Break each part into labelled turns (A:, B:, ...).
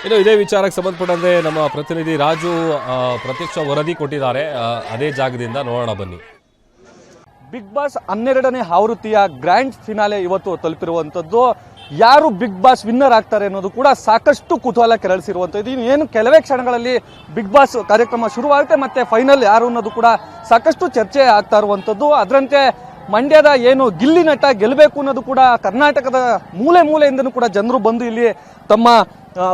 A: ಇನ್ನು ಇದೇ ವಿಚಾರಕ್ಕೆ ಸಂಬಂಧಪಟ್ಟಂತೆ ನಮ್ಮ ಪ್ರತಿನಿಧಿ ರಾಜು ಪ್ರತ್ಯಕ್ಷ ವರದಿ ಕೊಟ್ಟಿದ್ದಾರೆ. ಅದೇ ಜಾಗದಿಂದ ನೋಡೋಣ ಬನ್ನಿ.
B: ಬಿಗ್ ಬಾಸ್ 12ನೇ ಆವೃತ್ತಿಯ ಗ್ರ್ಯಾಂಡ್ ಫಿನಾಲೆ ಇವತ್ತು ತಲುಪಿರುವಂಥದ್ದು. ಯಾರು ಬಿಗ್ ಬಾಸ್ ವಿನ್ನರ್ ಆಗ್ತಾರೆ ಅನ್ನೋದು ಕೂಡ ಸಾಕಷ್ಟು ಕುತೂಹಲ ಕೆರಳಿಸಿರುವಂಥದ್ದು. ಏನು ಕೆಲವೇ ಕ್ಷಣಗಳಲ್ಲಿ ಬಿಗ್ ಬಾಸ್ ಕಾರ್ಯಕ್ರಮ ಶುರುವಾಗುತ್ತೆ, ಮತ್ತೆ ಫೈನಲ್ ಯಾರು ಅನ್ನೋದು ಕೂಡ ಸಾಕಷ್ಟು ಚರ್ಚೆ ಆಗ್ತಾ ಇರುವಂಥದ್ದು. ಅದರಂತೆ ಮಂಡ್ಯದ ಏನು ಗಿಲ್ಲಿ ನಟ ಗೆಲ್ಲಬೇಕು ಅನ್ನೋದು ಕೂಡ ಕರ್ನಾಟಕದ ಮೂಲೆ ಮೂಲೆಯಿಂದನೂ ಕೂಡ ಜನರು ಬಂದು ಇಲ್ಲಿ ತಮ್ಮ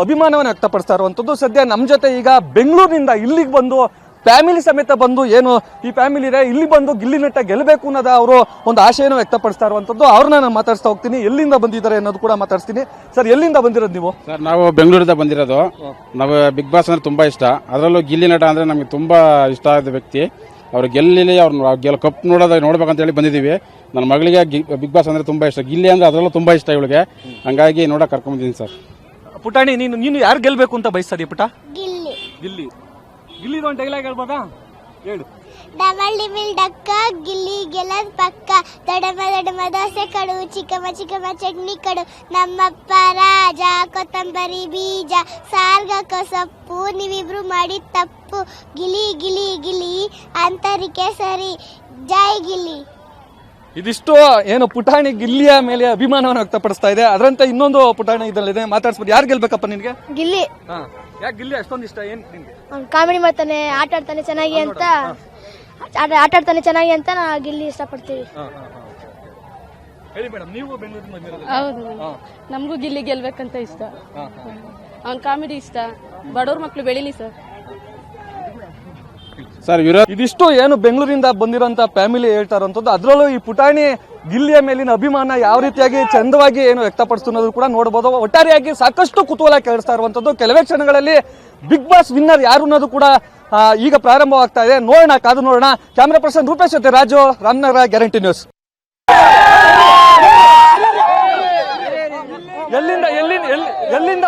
B: ಅಭಿಮಾನವನ್ನು ವ್ಯಕ್ತಪಡಿಸ್ತಾ ಇರುವಂಥದ್ದು. ಸದ್ಯ ನಮ್ಮ ಜೊತೆ ಈಗ ಬೆಂಗಳೂರಿನಿಂದ ಇಲ್ಲಿಗೆ ಬಂದು ಫ್ಯಾಮಿಲಿ ಸಮೇತ ಬಂದು ಏನು ಈ ಫ್ಯಾಮಿಲಿ ಇದೆ ಇಲ್ಲಿ ಬಂದು ಗಿಲ್ಲಿ ನಟ ಗೆಲ್ಲಬೇಕು ಅನ್ನೋದ ಅವರು ಒಂದು ಆಶೆಯನ್ನು ವ್ಯಕ್ತಪಡಿಸ್ತಾ ಇರುವಂಥದ್ದು. ಅವ್ರನ್ನ ನಾನು ಮಾತಾಡ್ಸ್ತಾ ಹೋಗ್ತೀನಿ, ಎಲ್ಲಿಂದ ಬಂದಿದ್ದಾರೆ ಅನ್ನೋದು ಕೂಡ ಮಾತಾಡ್ತೀನಿ. ಸರ್, ಎಲ್ಲಿಂದ ಬಂದಿರೋದು ನೀವು?
C: ಸರ್, ನಾವು ಬೆಂಗಳೂರಿಂದ ಬಂದಿರೋದು. ನಾವು ಬಿಗ್ ಬಾಸ್ ಅಂದ್ರೆ ತುಂಬಾ ಇಷ್ಟ. ಅದರಲ್ಲೂ ಗಿಲ್ಲಿ ನಟ ಅಂದ್ರೆ ನಮಗೆ ತುಂಬಾ ಇಷ್ಟ ಆದ ವ್ಯಕ್ತಿ. ಅವ್ರು ಗೆಲ್ಲಿ ಅವ್ರು ಕಪ್ ನೋಡ್ಬೇಕಂತ ಹೇಳಿ ಬಂದಿದ್ದೀವಿ. ನನ್ನ ಮಗಳಿಗೆ ಬಿಗ್ ಬಾಸ್ ಅಂದ್ರೆ ತುಂಬಾ ಇಷ್ಟ. ಗಿಲ್ಲಿ ಅಂದ್ರೆ ಅದರಲ್ಲೂ ತುಂಬಾ ಇಷ್ಟ ಇವಳಿಗೆ. ಹಂಗಾಗಿ ನೋಡಕ್ ಕರ್ಕೊಂಡ್ ಬಂದಿದ್ದೀನಿ ಸರ್.
B: ಪುಟಾಣಿ, ನೀನು ಯಾರು ಗೆಲ್ಬೇಕು ಅಂತ ಬಯಸ್ತದೀಯ ಪುಟ?
D: ಗಿಲ್ಲಿ.
B: ಗಿಲ್ಲಿ ಗಿಲ್ಲಿದು ಒಂದು ಡೈಲಾಗ್ ಹೇಳ್ಬೋದಾ? ಹೇಳು.
D: ಡಬಲ್ ಡಿಮಿಲ್ ಡಕ್ಕ ಗಿಲ್ಲಿ ಗೆಲ್ಲದ್ ಪಕ್ಕ, ದಡಮ ದಡಮ ದೋಸೆ ಕಡು, ಚಿಕ್ಕಮ್ಮ ಚಿಕ್ಕಮ್ಮ ಚಟ್ನಿ ಕಡು, ನಮ್ಮಪ್ಪ ರಾಜ ಕೊತ್ತಂಬರಿ ಬೀಜ ಸಾರ್ಗಕ ಸೊಪ್ಪು, ನೀವಿಬ್ರು ಮಾಡಿದ ತಪ್ಪು, ಗಿಲಿ ಗಿಲಿ ಗಿಲಿ ಅಂತರಿಕೆ ಸರಿ, ಜೈ ಗಿಲ್ಲಿ.
B: ಇದಿಷ್ಟು ಏನು ಪುಟಾಣಿ ಗಿಲ್ಲಿಯ ಮೇಲೆ ಅಭಿಮಾನವನ್ನು ವ್ಯಕ್ತಪಡಿಸ್ತಾ ಇದೆ. ಅದರಂತೆ ಇನ್ನೊಂದು ಪುಟಾಣಿ ಇದರಲ್ಲಿದೆ, ಮಾತಾಡ್ಸ್ಬೋದು. ಯಾರು ಗೆಲ್ಬೇಕಪ್ಪ ನಿನ್ಗೆ?
D: ಗಿಲ್ಲಿ.
B: ಯಾಕೆ ಗಿಲ್ಲಿ ಅಷ್ಟೊಂದು ಇಷ್ಟ? ಏನ್ ನಿನ್ಗೆ?
D: ಕಾಮಿಡಿ ಮಾಡ್ತಾನೆ, ಆಟ ಆಡ್ತಾನೆ ಚೆನ್ನಾಗಿ ಅಂತ, ಆಟ ಆಡ್ತಾನೆ ಚೆನ್ನಾಗಿ ಅಂತ ನಾ ಗಿಲ್ಲಿ ಇಷ್ಟಪಡ್ತೀವಿ.
B: ಹೇಳಿ ಮೇಡಮ್, ನೀವು ಬೆಂಗಳೂರಿಂದ ಬಂದಿರೋದು?
E: ಹೌದು, ನಮಗೂ ಗಿಲ್ಲಿ ಗೆಲ್ಬೇಕಂತ ಇಷ್ಟ. ಅವ್ನ ಕಾಮಿಡಿ ಇಷ್ಟ. ಬಡವ್ರ ಮಕ್ಳು ಬೆಳಿಲಿ ಸರ್.
C: ಸರ್,
B: ಇದಿಷ್ಟು ಏನು ಬೆಂಗಳೂರಿಂದ ಬಂದಿರೋಂತ ಫ್ಯಾಮಿಲಿ ಹೇಳ್ತಾ ಇರುವಂತದ್ದು. ಅದರಲ್ಲೂ ಈ ಪುಟಾಣಿ ಗಿಲ್ಲಿಯ ಮೇಲಿನ ಅಭಿಮಾನ ಯಾವ ರೀತಿಯಾಗಿ ಚಂದವಾಗಿ ಏನು ವ್ಯಕ್ತಪಡಿಸ್ತನ್ನೋದು ಕೂಡ ನೋಡಬಹುದು. ಒಟ್ಟಾರೆಯಾಗಿ ಸಾಕಷ್ಟು ಕುತೂಹಲ ಕೇಳಿಸ್ತಾ ಇರುವಂತದ್ದು. ಕೆಲವೇ ಕ್ಷಣಗಳಲ್ಲಿ ಬಿಗ್ ಬಾಸ್ ವಿನ್ನರ್ ಯಾರು ಅನ್ನೋದು ಕೂಡ ಈಗ ಪ್ರಾರಂಭವಾಗ್ತಾ ಇದೆ. ನೋಡೋಣ, ಕಾದು ನೋಡೋಣ. ಕ್ಯಾಮರಾ ಪರ್ಸನ್ ರೂಪೇಶ್ ಜೊತೆ ರಾಜು, ರಾಮನಗರ, ಗ್ಯಾರಂಟಿ ನ್ಯೂಸ್. ಎಲ್ಲಿಂದ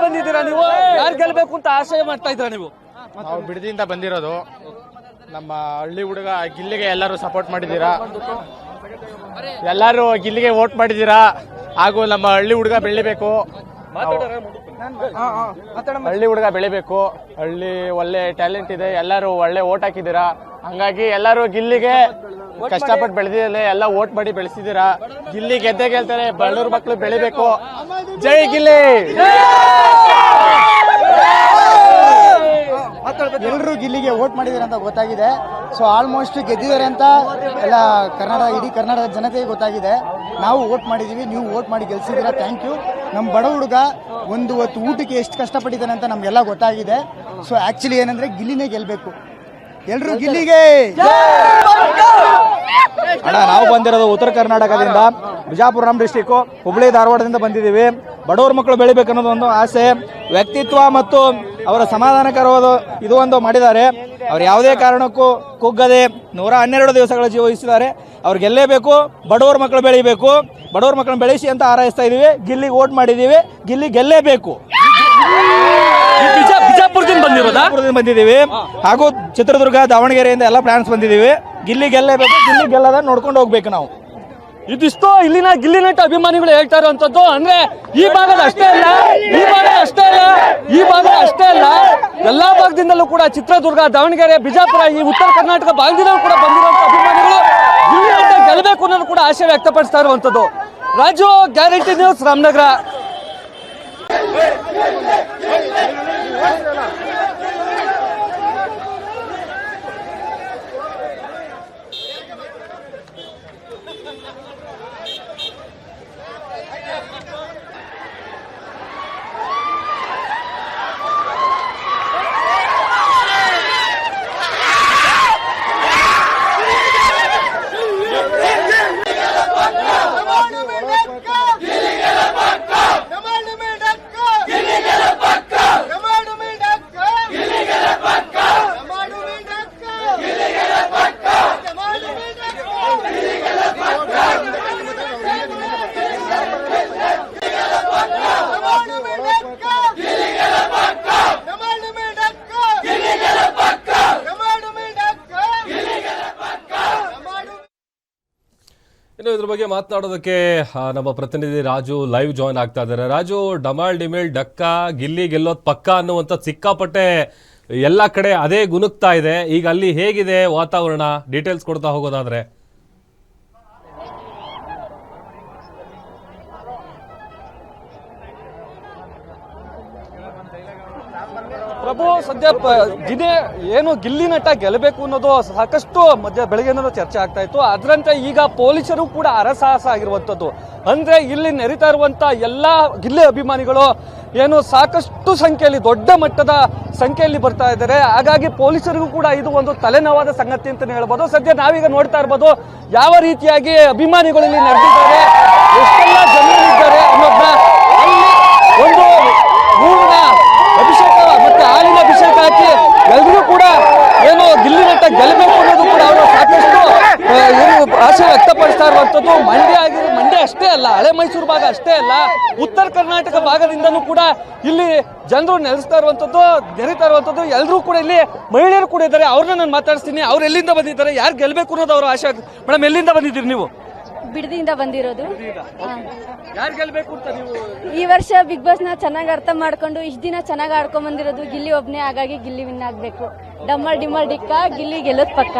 B: ಬಂದಿದ್ದೀರಾ ನೀವು? ಯಾರು ಗೆಲ್ಬೇಕು ಅಂತ ಆಶಯ ಮಾಡ್ತಾ ಇದ್ದೀರಾ ನೀವು?
F: ನಾವು ಬಿಡದಿಯಿಂದ ಬಂದಿರೋದು. ನಮ್ಮ ಹಳ್ಳಿ ಹುಡುಗ ಗಿಲ್ಲಿಗೆ ಎಲ್ಲರೂ ಸಪೋರ್ಟ್ ಮಾಡಿದ್ದೀರಾ, ಎಲ್ಲರೂ ಗಿಲ್ಲಿಗೆ ವೋಟ್ ಮಾಡಿದ್ದೀರಾ. ಹಾಗೂ ನಮ್ಮ ಹಳ್ಳಿ ಹುಡುಗ ಬೆಳಿಬೇಕು, ಹಳ್ಳಿ ಹುಡುಗ ಬೆಳಿಬೇಕು. ಹಳ್ಳಿ ಒಳ್ಳೆ ಟ್ಯಾಲೆಂಟ್ ಇದೆ, ಎಲ್ಲರೂ ಒಳ್ಳೆ ವೋಟ್ ಹಾಕಿದ್ದೀರಾ. ಹಂಗಾಗಿ ಎಲ್ಲರೂ ಗಿಲ್ಲಿಗೆ ಕಷ್ಟಪಟ್ಟು ಬೆಳೆದಿದ್ದಾರೆ, ಎಲ್ಲ ವೋಟ್ ಮಾಡಿ ಬೆಳೆಸಿದ್ದೀರಾ. ಗಿಲ್ಲಿ ಗೆದ್ದೆ ಗೆಲ್ತಾರೆ, ಬಳ್ಳೂರು ಮಕ್ಕಳು ಬೆಳಿಬೇಕು. ಜೈ ಗಿಲ್ಲಿ.
G: ಎಲ್ಲರೂ ಗಿಲ್ಲಿಗೆ ವೋಟ್ ಮಾಡಿದ್ದಾರೆ ಅಂತ ಗೊತ್ತಾಗಿದೆ. ಸೊ ಆಲ್ಮೋಸ್ಟ್ ಗೆದ್ದಿದ್ದಾರೆ ಅಂತ ಎಲ್ಲ ಇಡೀ ಕರ್ನಾಟಕದ ಜನತೆಗೆ ಗೊತ್ತಾಗಿದೆ. ನಾವು ವೋಟ್ ಮಾಡಿದ್ದೀವಿ, ನೀವು ವೋಟ್ ಮಾಡಿ ಗೆಲ್ಸಿದ್ದೀರಾ, ಥ್ಯಾಂಕ್ ಯು. ನಮ್ಮ ಬಡ ಹುಡುಗ ಒಂದು ಹೊತ್ತು ಊಟಕ್ಕೆ ಎಷ್ಟು ಕಷ್ಟಪಟ್ಟಿದ್ದಾನೆ ಅಂತ ನಮಗೆಲ್ಲ ಗೊತ್ತಾಗಿದೆ. ಸೊ ಆಕ್ಚುಲಿ ಏನಂದ್ರೆ ಗಿಲ್ಲಿನೇ ಗೆಲ್ಬೇಕು. ಎಲ್ಲರೂ ಗಿಲ್ಲಿಗೆ.
B: ಅಣ್ಣ, ನಾವು ಬಂದಿರೋದು ಉತ್ತರ ಕರ್ನಾಟಕದಿಂದ, ಬಿಜಾಪುರ ನಮ್ಮ ಡಿಸ್ಟಿಕ್, ಹುಬ್ಳಿ ಧಾರವಾಡದಿಂದ ಬಂದಿದ್ದೀವಿ. ಬಡವ್ರ ಮಕ್ಕಳು ಬೆಳಿಬೇಕನ್ನೋದು ಒಂದು ಆಸೆ, ವ್ಯಕ್ತಿತ್ವ ಮತ್ತು ಅವರ ಸಮಾಧಾನಕರವಾದ ಇದು ಒಂದು ಮಾಡಿದ್ದಾರೆ. ಅವ್ರು ಯಾವುದೇ ಕಾರಣಕ್ಕೂ ಕುಗ್ಗದೆ 112 ದಿವಸಗಳ ಜೀವಿಸಿದ್ದಾರೆ. ಅವ್ರು ಗೆಲ್ಲೇಬೇಕು, ಬಡವ್ರ ಮಕ್ಕಳು ಬೆಳಿಬೇಕು. ಬಡವ್ರ ಮಕ್ಕಳನ್ನ ಬೆಳೆಸಿ ಅಂತ ಹಾರೈಸ್ತಾ ಇದೀವಿ. ಗಿಲ್ಲಿಗೆ ವೋಟ್ ಮಾಡಿದೀವಿ, ಗಿಲ್ಲಿ ಗೆಲ್ಲೇಬೇಕು. ಬಿಜಾಪುರದಿಂದ ಬಂದಿದ್ದೀವಿ, ಹಾಗೂ ಚಿತ್ರದುರ್ಗ, ದಾವಣಗೆರೆಯಿಂದ ಎಲ್ಲ ಪ್ಲಾನ್ಸ್ ಬಂದಿದ್ದೀವಿ. ಗಿಲ್ಲಿ ಗೆಲ್ಲೇಬೇಕು, ಗಿಲ್ಲಿ ಗೆಲ್ಲದ ನೋಡ್ಕೊಂಡು ಹೋಗ್ಬೇಕು ನಾವು. ಇದಿಷ್ಟು ಇಲ್ಲಿನ ಗಿಲ್ಲಿ ನಟ ಅಭಿಮಾನಿಗಳು ಹೇಳ್ತಾ ಇರುವಂತದ್ದು. ಅಂದ್ರೆ ಈ ಭಾಗದ ಅಷ್ಟೇ ಅಲ್ಲ, ಎಲ್ಲಾ ಭಾಗದಿಂದಲೂ ಕೂಡ, ಚಿತ್ರದುರ್ಗ, ದಾವಣಗೆರೆ, ಬಿಜಾಪುರ, ಈ ಉತ್ತರ ಕರ್ನಾಟಕ ಭಾಗದಿಂದಲೂ ಕೂಡ ಬಂದಿರುವಂತ ಅಭಿಮಾನಿಗಳು ಗಿಲ್ಲಿ ನಟ ಗೆಲ್ಲಬೇಕು ಅನ್ನೋದು ಕೂಡ ಆಶಯ ವ್ಯಕ್ತಪಡಿಸ್ತಾ ಇರುವಂತದ್ದು. Raju, guarantee news, Ramanagara.
A: ಬಗ್ಗೆ ಮಾತನಾಡೋದಕ್ಕೆ ನಮ್ಮ ಪ್ರತಿನಿಧಿ ರಾಜು ಲೈವ್ ಜಾಯ್ನ್ ಆಗ್ತಾ ಇದ್ದಾರೆ. ರಾಜು, ಡಮಾಲ್ ಡಿಮಿಲ್ ಡಕ್ಕ ಗಿಲ್ಲಿ ಗೆಲ್ಲೋದ್ ಪಕ್ಕ ಅನ್ನುವಂಥ ಸಿಕ್ಕಾಪಟ್ಟೆ ಎಲ್ಲ ಕಡೆ ಅದೇ ಗುನುಗ್ತಾ ಇದೆ. ಈಗ ಅಲ್ಲಿ ಹೇಗಿದೆ ವಾತಾವರಣ, ಡೀಟೇಲ್ಸ್ ಕೊಡ್ತಾ ಹೋಗೋದಾದ್ರೆ?
B: ಪ್ರಭು, ಸದ್ಯ ದಿನೇ ಏನು ಗಿಲ್ಲಿ ನಟ ಗೆಲ್ಲಬೇಕು ಅನ್ನೋದು ಸಾಕಷ್ಟು ಬೆಳಗ್ಗೆಯಿಂದ ಚರ್ಚೆ ಆಗ್ತಾ ಇತ್ತು. ಅದರಂತೆ ಈಗ ಪೊಲೀಸರು ಕೂಡ ಹರಸಾಹಸ ಆಗಿರುವಂತದ್ದು. ಅಂದ್ರೆ ಇಲ್ಲಿ ನೆರಿತಾ ಇರುವಂತ ಎಲ್ಲಾ ಗಿಲ್ಲಿ ಅಭಿಮಾನಿಗಳು ಏನು ಸಾಕಷ್ಟು ಸಂಖ್ಯೆಯಲ್ಲಿ, ದೊಡ್ಡ ಮಟ್ಟದ ಸಂಖ್ಯೆಯಲ್ಲಿ ಬರ್ತಾ ಇದ್ದಾರೆ. ಹಾಗಾಗಿ ಪೊಲೀಸರಿಗೂ ಕೂಡ ಇದು ಒಂದು ತಲೆನೋವಾದ ಸಂಗತಿ ಅಂತಾನೆ ಹೇಳ್ಬೋದು. ಸದ್ಯ ನಾವೀಗ ನೋಡ್ತಾ ಇರ್ಬೋದು ಯಾವ ರೀತಿಯಾಗಿ ಅಭಿಮಾನಿಗಳು ಇಲ್ಲಿ ನಡೆದಿದ್ದಾರೆ, ಎಷ್ಟೆಲ್ಲ ಜನರಿದ್ದಾರೆ ಅನ್ನೋದನ್ನ. ಅಲ್ಲಿ ಒಂದು ಊರಿನ ಅಭಿಷೇಕ ಮತ್ತೆ ಹಾಲಿನ ಅಭಿಷೇಕ ಹಾಕಿ ಎಲ್ರಿಗೂ ಕೂಡ ಏನು ಗಿಲ್ಲಿ ನಟ ಗೆಲ್ಲಬೇಕು ಅನ್ನೋದು ಕೂಡ ಅವರು ಸಾಕಷ್ಟು ಏನು ಆಸೆ ವ್ಯಕ್ತಪಡಿಸ್ತಾ ಇರುವಂತದ್ದು. ಮಂಡ್ಯ ಅಷ್ಟೇ ಅಲ್ಲ, ಹಳೆ ಮೈಸೂರು ಭಾಗ ಅಷ್ಟೇ ಅಲ್ಲ, ಉತ್ತರ ಕರ್ನಾಟಕ ಭಾಗದಿಂದನೂ ಕೂಡ ಇಲ್ಲಿ ಜನರು ನೆಲೆಸ್ತಾ ಇರುವಂತದ್ದು. ಎಲ್ಲರೂ ಕೂಡ ಇಲ್ಲಿ ಮಹಿಳೆಯರು ಕೂಡ ಇದ್ದಾರೆ. ಅವ್ರನ್ನ ನಾನು ಮಾತಾಡಿಸ್ತೀನಿ. ಅವ್ರು ಎಲ್ಲಿಂದ ಬಂದಿದ್ದಾರೆ, ಯಾರು ಗೆಲ್ಲಬೇಕು ಅನ್ನೋದು ಅವ್ರ ಆಸೆ. ಮೇಡಮ್, ಎಲ್ಲಿಂದ ಬಂದಿದ್ದೀರಿ ನೀವು?
H: ಬಿಡದಿಯಿಂದ ಬಂದಿರೋದು.
B: ಯಾರು ಗೆಲ್ಲಬೇಕು ಅಂತ ನೀವು?
H: ಈ ವರ್ಷ ಬಿಗ್ ಬಾಸ್ ನ ಚೆನ್ನಾಗಿ ಅರ್ಥ ಮಾಡ್ಕೊಂಡು ಇಷ್ಟು ದಿನ ಚೆನ್ನಾಗಿ ಆಡ್ಕೊಂಡ್ ಬಂದಿರೋದು ಗಿಲ್ಲಿ ಒಬ್ನೇ. ಹಾಗಾಗಿ ಗಿಲ್ಲಿ ವಿನ್ ಆಗ್ಬೇಕು. ಡಮ್ಮಲ್ ಡಿಮ್ಮಲ್ ಡಿಕ್ಕ ಗಿಲ್ಲಿ ಗೆಲ್ಲೋದ್ ಪಕ್ಕ.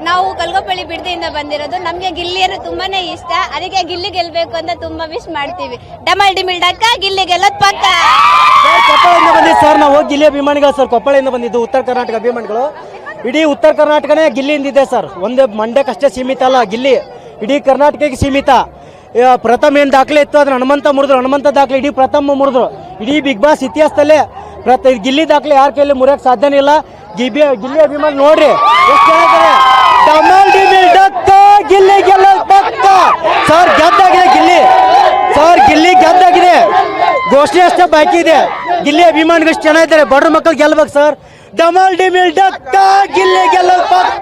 D: ನಾವು ಕಲ್ಗೋಪಳ್ಳಿ ಬಿಡದಿಯಿಂದ ಬಂದಿರೋದು. ನಮ್ಗೆ ಗಿಲ್ಲಿ ಅಂದ್ರೆ ತುಂಬಾನೇ ಇಷ್ಟ. ಅದಕ್ಕೆ ಗಿಲ್ಲಿ ಗೆಲ್ಬೇಕು ಅಂತ ತುಂಬಾ ವಿಶ್ ಮಾಡ್ತೀವಿ. ಡಮಲ್ ಡಿಮಿಲ್ ಡಕ್ಕ ಗಿಲ್ಲಿ ಗೆಲ್ಲೋದ್ ಪಕ್ಕ.
I: ಕೊಪ್ಪಳದಿಂದ ಬಂದಿದ್ದು ಸರ್, ನಾವು ಗಿಲ್ಲಿ ಅಭಿಮಾನಿಗಳು ಸರ್. ಕೊಪ್ಪಳದಿಂದ ಬಂದಿದ್ದು, ಉತ್ತರ ಕರ್ನಾಟಕ ಅಭಿಮಾನಿಗಳು. ಇಡೀ ಉತ್ತರ ಕರ್ನಾಟಕನೇ ಗಿಲ್ಲಿಯಿಂದಿದೆ ಸರ್. ಒಂದೇ ಮಂಡ್ಯಕ್ಕಷ್ಟೇ ಸೀಮಿತ ಅಲ್ಲ, ಗಿಲ್ಲಿ ಇಡೀ ಕರ್ನಾಟಕಕ್ಕೆ ಸೀಮಿತ. ಪ್ರಥಮ ಏನ್ ದಾಖಲೆ ಇತ್ತು ಅದನ್ನ ಹನುಮಂತ ದಾಖಲೆ ಇಡೀ ಪ್ರಥಮ ಮುರಿದ್ರು. ಇಡೀ ಬಿಗ್ ಬಾಸ್ ಇತಿಹಾಸದಲ್ಲೇ ಗಿಲ್ಲಿ ದಾಖಲೆ ಯಾರ ಕೈಯಲ್ಲಿ ಮುರಿಯಕ್ ಸಾಧ್ಯನೇ ಇಲ್ಲ. ಗಿಲ್ಲಿ ಅಭಿಮಾನಿ ನೋಡ್ರಿ ಎಷ್ಟು ಹೇಳ್ತಾರೆ. ಡಮಲ್ ಡಿಮಿಲ್ ಡಕ್ಕ ಗಿಲ್ಲಿ ಗೆಲ್ಲೋದ್ ಪಕ್ಕ. ಸರ್ ಗೆದ್ದಾಗಿದೆ ಗಿಲ್ಲಿ. ಸರ್ ಗಿಲ್ಲಿ ಗೆದ್ದಾಗಿದೆ. ಘೋಷಣೆ ಅಷ್ಟೇ ಬಾಕಿ ಇದೆ. ಗಿಲ್ಲಿ ಅಭಿಮಾನಿಗಳು ಎಷ್ಟು ಜನ ಇದ್ದಾರೆ. ಬಡ್ರ ಮಕ್ಕಳು ಗೆಲ್ಬೇಕು ಸರ್. ಡಮಲ್ ಡಿಮಿಲ್ ಡಕ್ಕ ಗಿಲ್ಲಿ ಗೆಲ್ಲೋದ್ ಪಕ್ಕ.